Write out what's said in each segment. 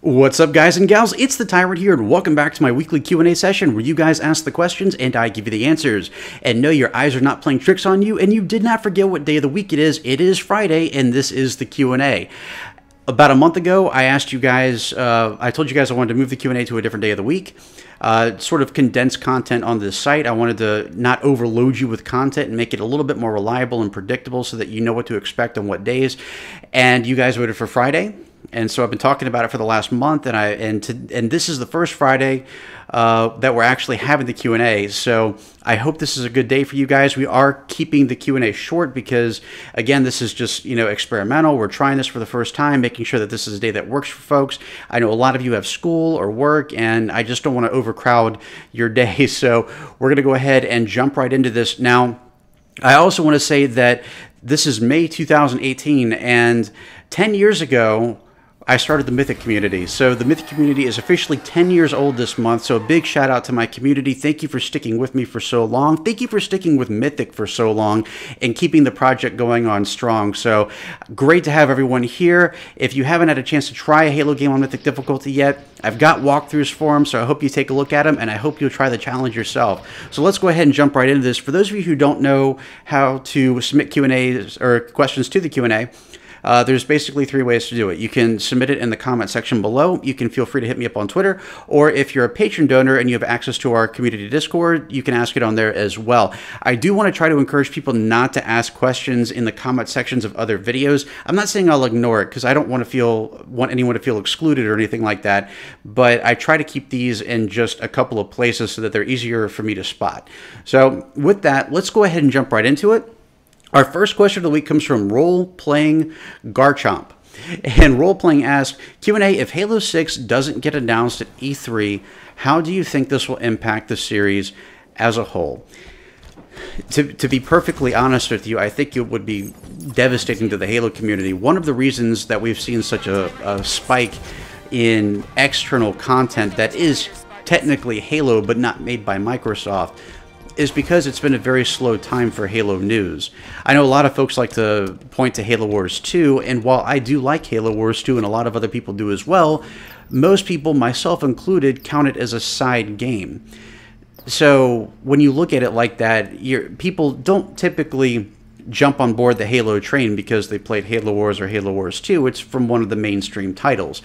What's up, guys and gals? It's the Tyrant here, and welcome back to my weekly Q&A session where you guys ask the questions and I give you the answers. And no, your eyes are not playing tricks on you, and you did not forget what day of the week it is. It is Friday, and this is the Q&A. About a month ago, I asked you guys, I told you guys I wanted to move the Q&A to a different day of the week, sort of condense content on this site. I wanted to not overload you with content and make it a little bit more reliable and predictable so that you know what to expect on what days. And you guys voted for Friday. And so I've been talking about it for the last month, and this is the first Friday that we're actually having the Q&A. So I hope this is a good day for you guys. We are keeping the Q&A short because, again, this is just, experimental. We're trying this for the first time, making sure that this is a day that works for folks. I know a lot of you have school or work, and I just don't want to overcrowd your day. So we're going to go ahead and jump right into this. Now, I also want to say that this is May 2018, and 10 years ago, I started the Mythic community. So the Mythic community is officially 10 years old this month. So a big shout out to my community. Thank you for sticking with me for so long. Thank you for sticking with Mythic for so long and keeping the project going on strong. So great to have everyone here. If you haven't had a chance to try a Halo game on Mythic difficulty yet, I've got walkthroughs for them, so I hope you take a look at them, and I hope you'll try the challenge yourself. So let's go ahead and jump right into this. For those of you who don't know how to submit Q&As or questions to the Q&A, there's basically three ways to do it. You can submit it in the comment section below. You can feel free to hit me up on Twitter, or if you're a patron donor and you have access to our community Discord, you can ask it on there as well. I do want to try to encourage people not to ask questions in the comment sections of other videos. I'm not saying I'll ignore it because I don't want anyone to feel excluded or anything like that, but I try to keep these in just a couple of places so that they're easier for me to spot. So with that, let's go ahead and jump right into it. Our first question of the week comes from Role-Playing Garchomp. And Role-Playing asks, Q&A, if Halo 6 doesn't get announced at E3, how do you think this will impact the series as a whole? To be perfectly honest with you, I think it would be devastating to the Halo community. One of the reasons that we've seen such a spike in external content that is technically Halo but not made by Microsoft is because it's been a very slow time for Halo news. I know a lot of folks like to point to Halo Wars 2, and while I do like Halo Wars 2 and a lot of other people do as well, most people, myself included, count it as a side game. So when you look at it like that, people don't typically jump on board the Halo train because they played Halo Wars or Halo Wars 2. It's from one of the mainstream titles.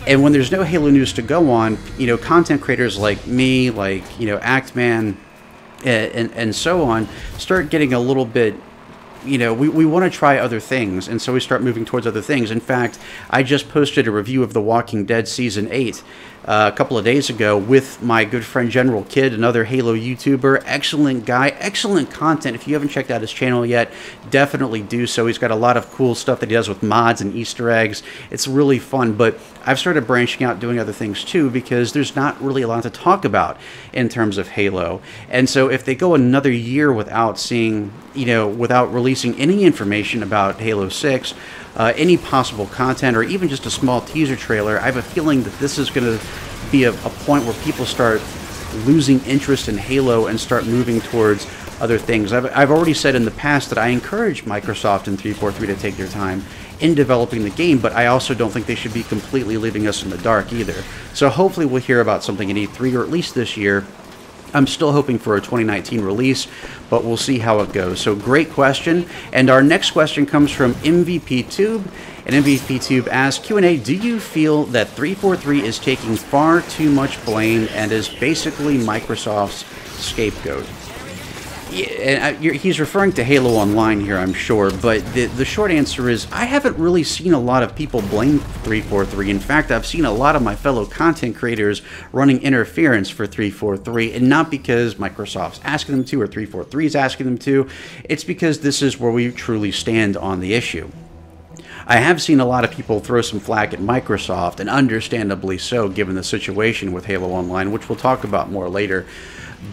And when there's no Halo news to go on, content creators like me, like, Actman, and so on, start getting a little bit, we want to try other things, and so we start moving towards other things. In fact, I just posted a review of The Walking Dead Season 8 a couple of days ago with my good friend General Kid, another Halo YouTuber. Excellent guy, excellent content. If you haven't checked out his channel yet, definitely do so. He's got a lot of cool stuff that he does with mods and Easter eggs. It's really fun, but I've started branching out doing other things too because there's not really a lot to talk about in terms of Halo. And so if they go another year without seeing, without releasing any information about Halo 6, any possible content, or even just a small teaser trailer, I have a feeling that this is going to be a point where people start losing interest in Halo and start moving towards other things. I've already said in the past that I encourage Microsoft and 343 to take their time in developing the game, but I also don't think they should be completely leaving us in the dark either. So hopefully we'll hear about something in E3, or at least this year. I'm still hoping for a 2019 release, but we'll see how it goes. So great question. And our next question comes from MVP Tube. And MVP Tube asks, Q&A, do you feel that 343 is taking far too much blame and is basically Microsoft's scapegoat? Yeah, and he's referring to Halo Online here, I'm sure, but the short answer is I haven't really seen a lot of people blame 343. In fact, I've seen a lot of my fellow content creators running interference for 343, and not because Microsoft's asking them to or 343 is asking them to. It's because this is where we truly stand on the issue. I have seen a lot of people throw some flack at Microsoft, and understandably so, given the situation with Halo Online, which we'll talk about more later.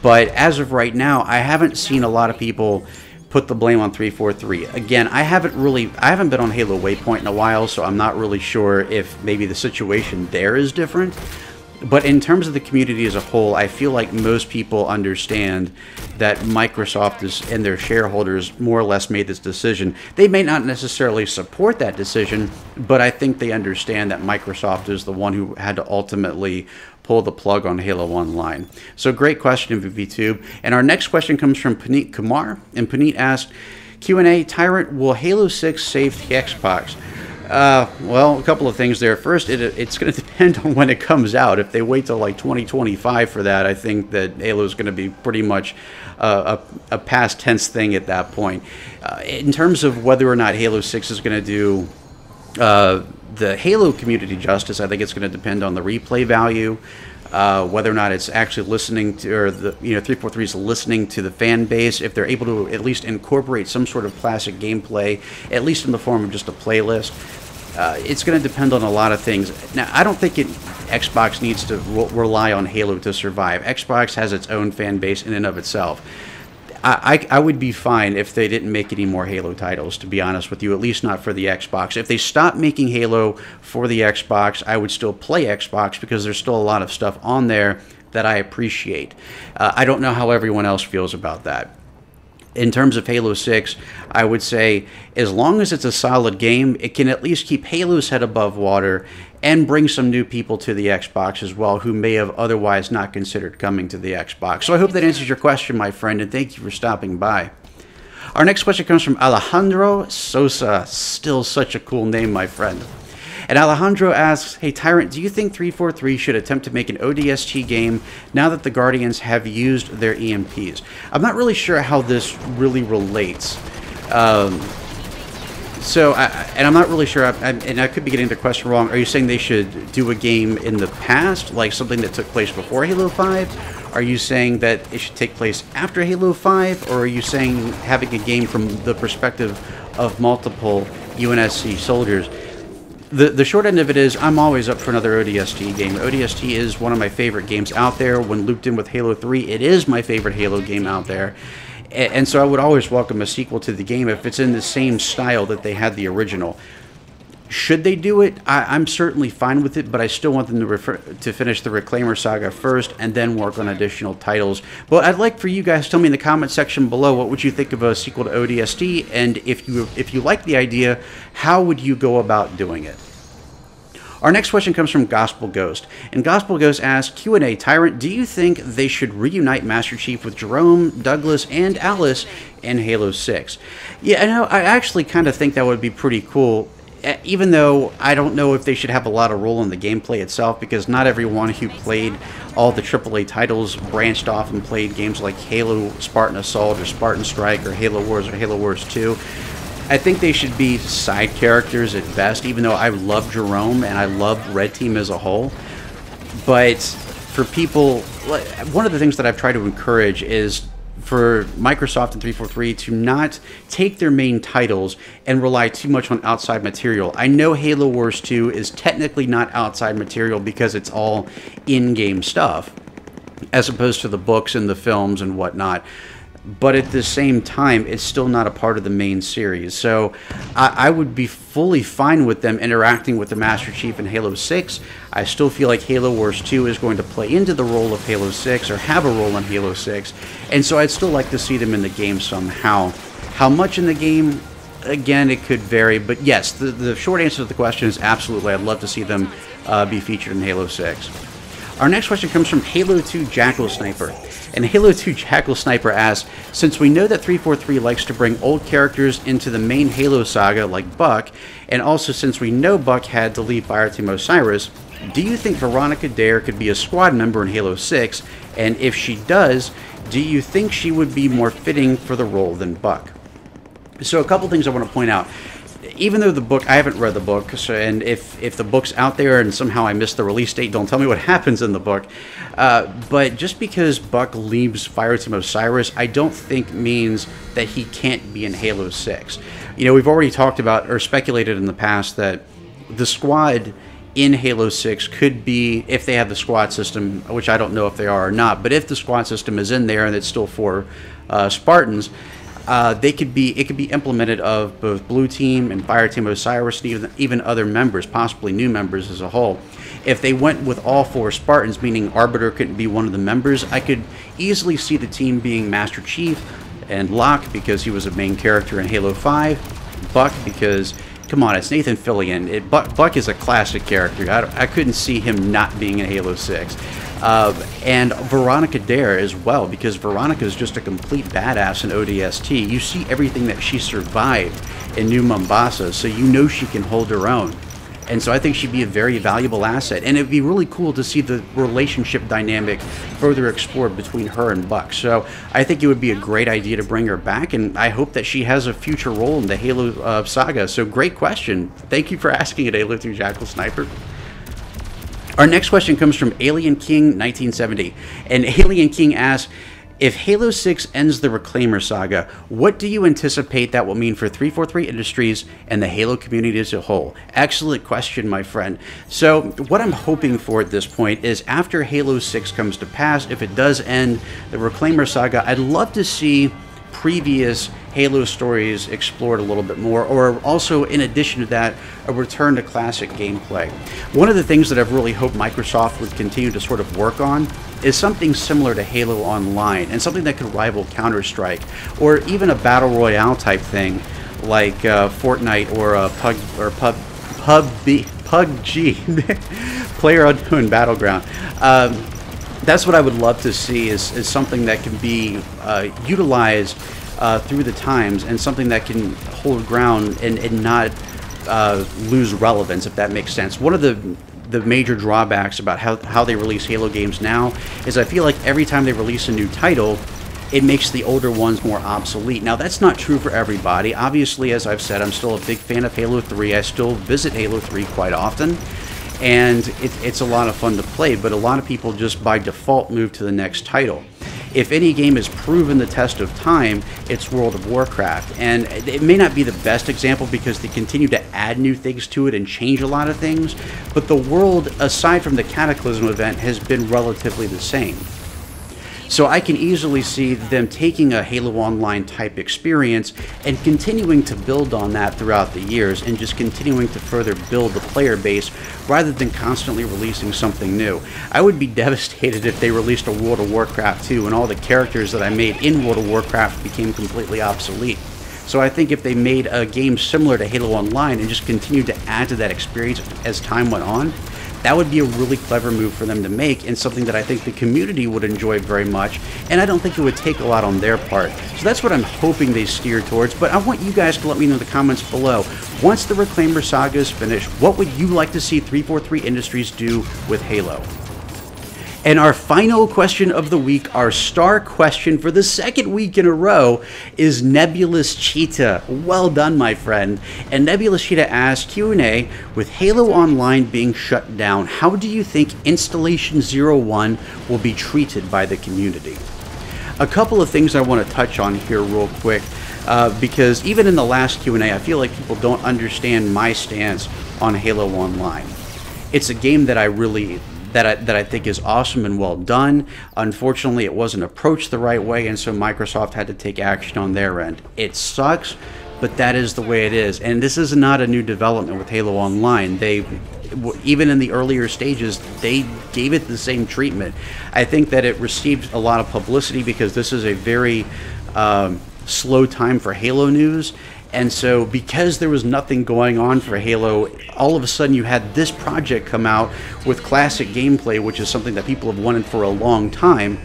But as of right now, I haven't seen a lot of people put the blame on 343. Again, I haven't been on Halo Waypoint in a while, so I'm not really sure if maybe the situation there is different. But in terms of the community as a whole, I feel like most people understand that Microsoft and their shareholders more or less made this decision. They may not necessarily support that decision, but I think they understand that Microsoft is the one who had to ultimately pull the plug on Halo Online. So great question, VVTube. And our next question comes from Puneet Kumar. And Puneet asked, Q&A, Tyrant, will Halo 6 save the Xbox? Well, a couple of things there. First, it's going to depend on when it comes out. If they wait till like 2025 for that, I think that Halo is going to be pretty much a past tense thing at that point. In terms of whether or not Halo 6 is going to do the Halo community justice, I think it's going to depend on the replay value, whether or not it's actually listening to, or the 343 is listening to the fan base, if they're able to at least incorporate some sort of classic gameplay, at least in the form of just a playlist. It's going to depend on a lot of things. Now, I don't think Xbox needs to rely on Halo to survive. Xbox has its own fan base in and of itself. I would be fine if they didn't make any more Halo titles, to be honest with you, at least not for the Xbox. If they stopped making Halo for the Xbox, I would still play Xbox because there's still a lot of stuff on there that I appreciate. I don't know how everyone else feels about that. In terms of Halo 6, I would say as long as it's a solid game, it can at least keep Halo's head above water and bring some new people to the Xbox as well who may have otherwise not considered coming to the Xbox. So I hope that answers your question, my friend, and thank you for stopping by. Our next question comes from Alejandro Sosa. Still such a cool name, my friend. And Alejandro asks, hey Tyrant, do you think 343 should attempt to make an ODST game now that the Guardians have used their EMPs? I'm not really sure how this really relates. And I'm not really sure, and I could be getting the question wrong. Are you saying they should do a game in the past, like something that took place before Halo 5? Are you saying that it should take place after Halo 5? Or are you saying having a game from the perspective of multiple UNSC soldiers? The short end of it is I'm always up for another ODST game. ODST is one of my favorite games out there. When looped in with Halo 3, it is my favorite Halo game out there. And so I would always welcome a sequel to the game if it's in the same style that they had the original. Should they do it? I'm certainly fine with it, but I still want them to finish the Reclaimer saga first and then work on additional titles. But I'd like for you guys to tell me in the comment section below what would you think of a sequel to ODST, and if you like the idea, how would you go about doing it? Our next question comes from Gospel Ghost, and Gospel Ghost asks, Q&A, Tyrant, do you think they should reunite Master Chief with Jerome, Douglas, and Alice in Halo 6? Yeah, I actually kind of think that would be pretty cool, even though I don't know if they should have a lot of role in the gameplay itself, because not everyone who played all the AAA titles branched off and played games like Halo Spartan Assault or Spartan Strike or Halo Wars 2. I think they should be side characters at best, even though I love Jerome and I love Red Team as a whole. But for people, one of the things that I've tried to encourage is for Microsoft and 343 to not take their main titles and rely too much on outside material. I know Halo Wars 2 is technically not outside material because it's all in-game stuff, as opposed to the books and the films and whatnot. But at the same time, it's still not a part of the main series. So I would be fully fine with them interacting with the Master Chief in Halo 6. I still feel like Halo Wars 2 is going to play into the role of Halo 6 or have a role in Halo 6. And so I'd still like to see them in the game somehow. How much in the game? Again, it could vary. But yes, the short answer to the question is absolutely. I'd love to see them be featured in Halo 6. Our next question comes from Halo 2 Jackal Sniper. And Halo 2 Jackal Sniper asks, since we know that 343 likes to bring old characters into the main Halo saga like Buck, and also since we know Buck had to leave Fireteam Osiris, do you think Veronica Dare could be a squad member in Halo 6? And if she does, do you think she would be more fitting for the role than Buck? So a couple things I want to point out. Even though the book, I haven't read the book, so, and if the book's out there and somehow I missed the release date, don't tell me what happens in the book. But just because Buck leaves Fireteam Osiris, I don't think means that he can't be in Halo 6. You know, we've already talked about or speculated in the past that the squad in Halo 6 could be, if they have the squad system, which I don't know if they are or not, but if the squad system is in there and it's still for Spartans, it could be implemented of both Blue Team and Fire Team Osiris, and even other members, possibly new members as a whole. If they went with all 4 Spartans, meaning Arbiter couldn't be one of the members, I could easily see the team being Master Chief and Locke, because he was a main character in Halo 5, Buck, because, come on, it's Nathan Fillion. Buck is a classic character. I couldn't see him not being in Halo 6. And Veronica Dare as well, because Veronica is just a complete badass in ODST. You see everything that she survived in New Mombasa, so you know she can hold her own. And so I think she'd be a very valuable asset. And it'd be really cool to see the relationship dynamic further explored between her and Buck. So I think it would be a great idea to bring her back, and I hope that she has a future role in the Halo saga. So great question. Thank you for asking it, Halo 3 Jackal Sniper. Our next question comes from Alien King 1970. And Alien King asks, if Halo 6 ends the Reclaimer saga, what do you anticipate that will mean for 343 Industries and the Halo community as a whole? Excellent question, my friend. So what I'm hoping for at this point is, after Halo 6 comes to pass, if it does end the Reclaimer saga, I'd love to see previous Halo stories explored a little bit more, or also, in addition to that, a return to classic gameplay. One of the things that I've really hoped Microsoft would continue to sort of work on is something similar to Halo Online, and something that could rival Counter-Strike, or even a Battle Royale type thing like Fortnite or PUBG, PlayerUnknown Battleground. That's what I would love to see, is something that can be utilized through the times, and something that can hold ground and not lose relevance, if that makes sense. One of the major drawbacks about how they release Halo games now is I feel like every time they release a new title, it makes the older ones more obsolete. Now, that's not true for everybody. Obviously, as I've said, I'm still a big fan of Halo 3. I still visit Halo 3 quite often, and it's a lot of fun to play, but a lot of people just by default move to the next title. If any game has proven the test of time, it's World of Warcraft. And it may not be the best example because they continue to add new things to it and change a lot of things, but the world, aside from the Cataclysm event, has been relatively the same. So I can easily see them taking a Halo Online type experience and continuing to build on that throughout the years, and just continuing to further build the player base rather than constantly releasing something new. I would be devastated if they released a World of Warcraft 2 and all the characters that I made in World of Warcraft became completely obsolete. So I think if they made a game similar to Halo Online and just continued to add to that experience as time went on, that would be a really clever move for them to make, and something that I think the community would enjoy very much, and I don't think it would take a lot on their part. So that's what I'm hoping they steer towards, but I want you guys to let me know in the comments below. Once the Reclaimer saga is finished, what would you like to see 343 Industries do with Halo? And our final question of the week, our star question for the second week in a row, is Nebulous Cheetah. Well done, my friend. And Nebulous Cheetah asks, Q&A, with Halo Online being shut down, how do you think Installation 01 will be treated by the community? A couple of things I want to touch on here real quick, because even in the last Q&A, I feel like people don't understand my stance on Halo Online. It's a game that I think is awesome and well done. Unfortunately, it wasn't approached the right way, and so Microsoft had to take action on their end. It sucks, but that is the way it is. And this is not a new development with Halo Online. Even in the earlier stages, they gave it the same treatment. I think that it received a lot of publicity because this is a very slow time for Halo news. And so because there was nothing going on for Halo, all of a sudden you had this project come out with classic gameplay, which is something that people have wanted for a long time,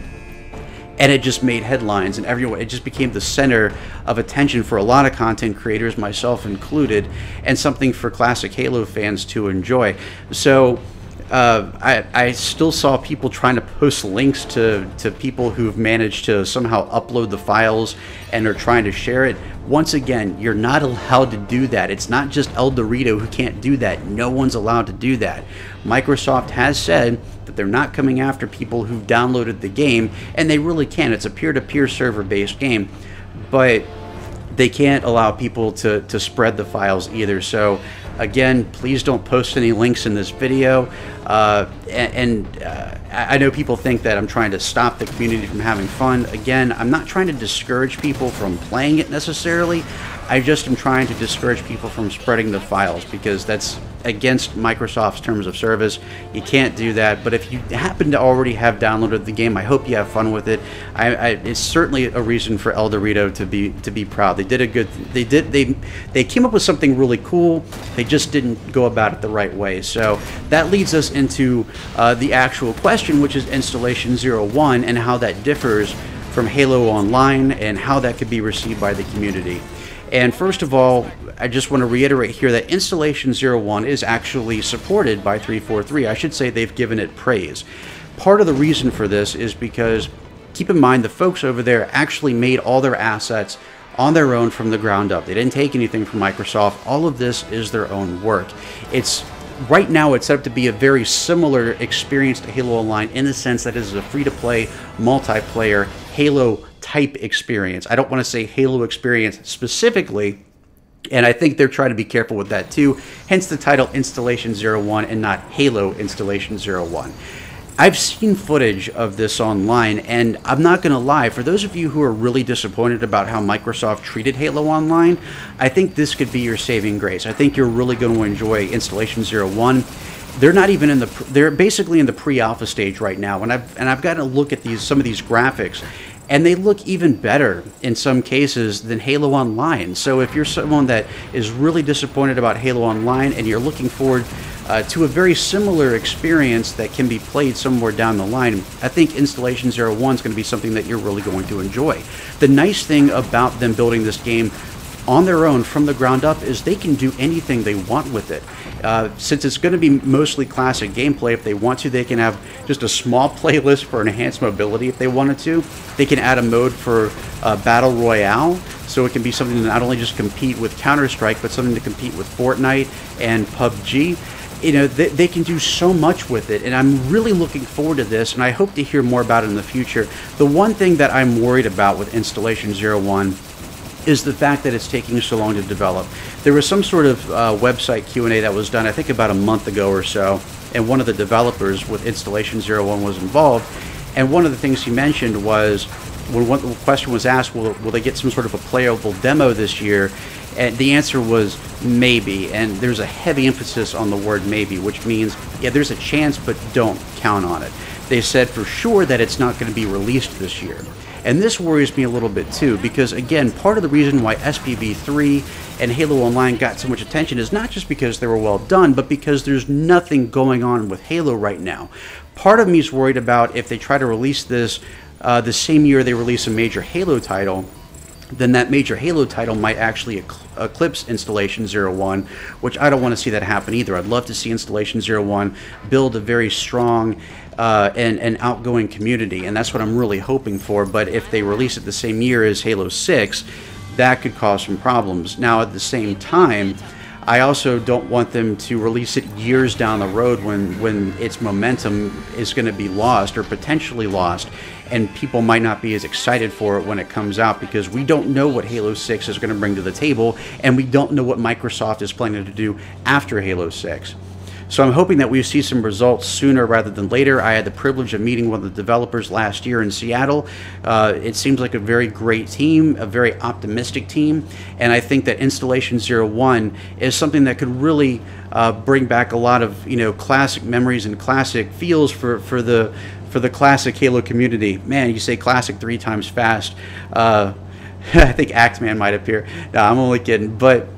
and it just made headlines, and everyone, it just became the center of attention for a lot of content creators, myself included, and something for classic Halo fans to enjoy. So I still saw people trying to post links to people who've managed to somehow upload the files and are trying to share it. Once again, you're not allowed to do that. It's not just El Dorito who can't do that. No one's allowed to do that. Microsoft has said that they're not coming after people who've downloaded the game, and they really can. It's a peer-to-peer server-based game, but they can't allow people to spread the files either. So again, please don't post any links in this video. I know people think that I'm trying to stop the community from having fun. Again, I'm not trying to discourage people from playing it necessarily. I just am trying to discourage people from spreading the files, because that's against Microsoft's terms of service. You can't do that. But if you happen to already have downloaded the game, I hope you have fun with it. It's certainly a reason for El Dorito to be proud. They did a good. They came up with something really cool. They just didn't go about it the right way. So that leads us into the actual question, which is Installation 01 and how that differs from Halo Online and how that could be received by the community. And first of all, I just want to reiterate here that Installation 01 is actually supported by 343. I should say they've given it praise. Part of the reason for this is because, keep in mind, the folks over there actually made all their assets on their own from the ground up. They didn't take anything from Microsoft. All of this is their own work. Right now, it's set up to be a very similar experience to Halo Online in the sense that it is a free-to-play, multiplayer Halo-type experience. I don't want to say Halo experience specifically, and I think they're trying to be careful with that too, hence the title Installation 01 and not Halo Installation 01. I've seen footage of this online, and I'm not going to lie, for those of you who are really disappointed about how Microsoft treated Halo Online, I think this could be your saving grace. I think you're really going to enjoy Installation 01. They're not even in they're basically in the pre-alpha stage right now, and I've got to look at some of these graphics, and they look even better in some cases than Halo Online. So if you're someone that is really disappointed about Halo Online and you're looking forward to a very similar experience that can be played somewhere down the line, I think Installation 01 is going to be something that you're really going to enjoy. The nice thing about them building this game on their own from the ground up is they can do anything they want with it. Since it's going to be mostly classic gameplay, if they want to, they can have just a small playlist for enhanced mobility if they wanted to. They can add a mode for Battle Royale, so it can be something to not only just compete with Counter-Strike, but something to compete with Fortnite and PUBG. You know, they can do so much with it, and I'm really looking forward to this, and I hope to hear more about it in the future. The one thing that I'm worried about with Installation 01 is the fact that it's taking so long to develop. There was some sort of website Q&A that was done, I think about a month ago or so, and one of the developers with Installation 01 was involved, and one of the things he mentioned was, when the question was asked, will they get some sort of a playable demo this year? And the answer was maybe, and there's a heavy emphasis on the word maybe, which means, yeah, there's a chance, but don't count on it. They said for sure that it's not going to be released this year. And this worries me a little bit too, because again, part of the reason why SPV3 and Halo Online got so much attention is not just because they were well done, but because there's nothing going on with Halo right now. Part of me is worried about if they try to release this the same year they release a major Halo title, then that major Halo title might actually eclipse Installation 01, which I don't want to see that happen either. I'd love to see Installation 01 build a very strong and outgoing community, and that's what I'm really hoping for. But if they release it the same year as Halo 6, that could cause some problems. Now, at the same time, I also don't want them to release it years down the road when its momentum is going to be lost or potentially lost, and people might not be as excited for it when it comes out, because we don't know what Halo 6 is going to bring to the table, and we don't know what Microsoft is planning to do after Halo 6. So I'm hoping that we see some results sooner rather than later. I had the privilege of meeting one of the developers last year in Seattle. It seems like a very great team, a very optimistic team, and I think that Installation 01 is something that could really bring back a lot of, you know, classic memories and classic feels for the classic Halo community. Man, you say classic 3 times fast. I think Axeman might appear. No, I'm only kidding, but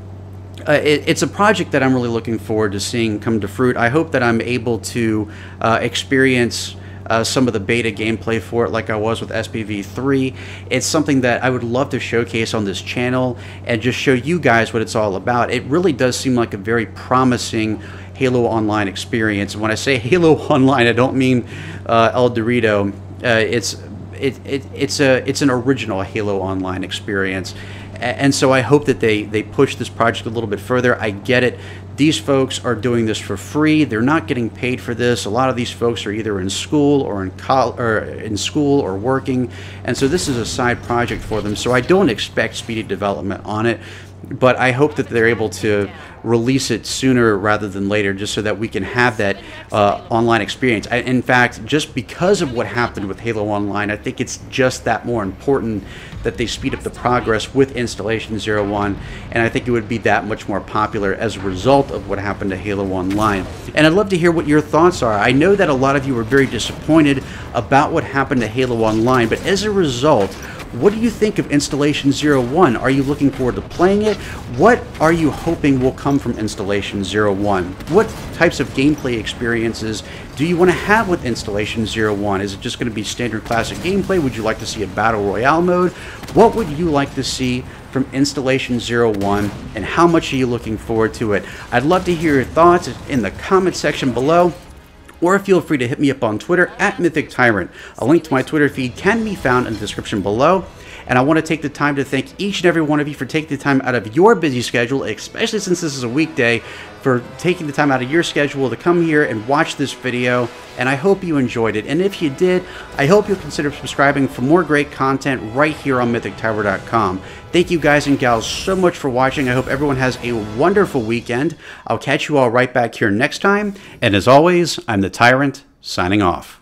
it's a project that I'm really looking forward to seeing come to fruit. I hope that I'm able to experience some of the beta gameplay for it like I was with SPV3. It's something that I would love to showcase on this channel and just show you guys what it's all about. It really does seem like a very promising Halo Online experience. And when I say Halo Online, I don't mean El Dorito. It's an original Halo Online experience. And so I hope that they push this project a little bit further. I get it. These folks are doing this for free. They're not getting paid for this. A lot of these folks are either in school or in school or working, and so this is a side project for them. So I don't expect speedy development on it. but I hope that they're able to release it sooner rather than later, just so that we can have that online experience. In fact, just because of what happened with Halo Online, I think it's just that more important that they speed up the progress with Installation 01, and I think it would be that much more popular as a result of what happened to Halo Online. And I'd love to hear what your thoughts are. I know that a lot of you were very disappointed about what happened to Halo Online, but as a result, what do you think of Installation 01? Are you looking forward to playing it? What are you hoping will come from Installation 01? What types of gameplay experiences do you want to have with Installation 01? Is it just going to be standard classic gameplay? Would you like to see a Battle Royale mode? What would you like to see from Installation 01, and how much are you looking forward to it? I'd love to hear your thoughts in the comment section below, or feel free to hit me up on Twitter at MythicTyrant. A link to my Twitter feed can be found in the description below. And I want to take the time to thank each and every one of you for taking the time out of your busy schedule, especially since this is a weekday, for taking the time out of your schedule to come here and watch this video. And I hope you enjoyed it. And if you did, I hope you'll consider subscribing for more great content right here on MythicTyrant.com. Thank you guys and gals so much for watching. I hope everyone has a wonderful weekend. I'll catch you all right back here next time. And as always, I'm the Tyrant, signing off.